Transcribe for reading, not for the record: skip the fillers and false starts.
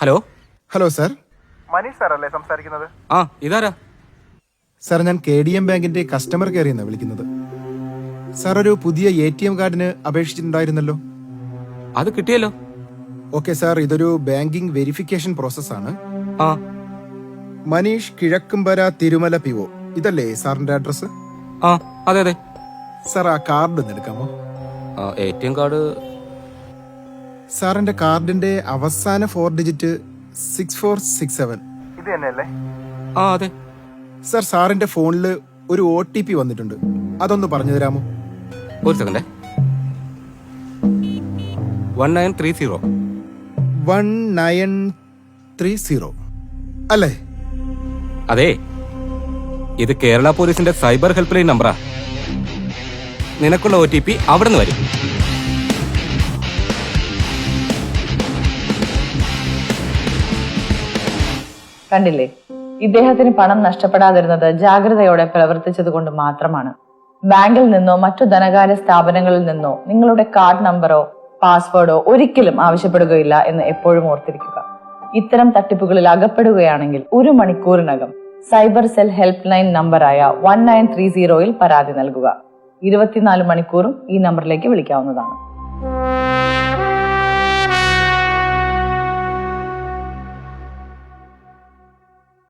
Hello hello sir. Manish സാറല്ലേ സംസാരിക്കുന്നത്? ആ ഇതാരാ? സർ, ഞാൻ KDM ബാങ്കിന്റെ കസ്റ്റമർ കെയറിൽ നിന്നാണ് വിളിക്കുന്നത്. സർ, ഒരു പുതിയ ATM കാർഡിന് അപേക്ഷിച്ചിട്ടുണ്ടായിരുന്നല്ലോ. അത് കിട്ടിയല്ലോ. ഓക്കെ സർ, ഇതൊരു ബാങ്കിംഗ് വെരിഫിക്കേഷൻ പ്രോസസ്സാണ്. ആ മനീഷ് കിഴക്കുംപര തിരുമല PO, ഇതല്ലേ സാറിന്റെ അഡ്രസ്? ആ അതെ അതെ. സർ, ആ കാർഡ് ഒന്ന് എടുക്കാമോ? ATM card. സാറിന്റെ കാർഡിന്റെ അവസാന 4 ഡിജിറ്റ് 6467. ഇത് തന്നെയല്ലേ? ആ അതെ. സർ, സാറിന്റെ ഫോണിൽ ഒരു OTP വന്നിട്ടുണ്ട്, അതൊന്ന് പറഞ്ഞു തരാമോ? ഒരു സെക്കൻഡേ. 1930. 1930 അല്ലേ? അതെ, ഇത് കേരള പോലീസിന്റെ സൈബർ ഹെൽപ്പ് ലൈൻ നമ്പറാ. നിനക്കുള്ള OTP അവിടെ നിന്ന് വരും. കണ്ടില്ലേ, ഇദ്ദേഹത്തിന് പണം നഷ്ടപ്പെടാതിരുന്നത് ജാഗ്രതയോടെ പ്രവർത്തിച്ചത് കൊണ്ട് മാത്രമാണ്. ബാങ്കിൽ നിന്നോ മറ്റു ധനകാര്യ സ്ഥാപനങ്ങളിൽ നിന്നോ നിങ്ങളുടെ കാർഡ് നമ്പറോ പാസ്വേഡോ ഒരിക്കലും ആവശ്യപ്പെടുകയില്ല എന്ന് എപ്പോഴും ഓർത്തിരിക്കുക. ഇത്തരം തട്ടിപ്പുകളിൽ അകപ്പെടുകയാണെങ്കിൽ 1 മണിക്കൂറിനകം സൈബർ സെൽ ഹെൽപ്പ് ലൈൻ നമ്പറായ 1930 പരാതി നൽകുക. 24 മണിക്കൂറും ഈ നമ്പറിലേക്ക് വിളിക്കാവുന്നതാണ്.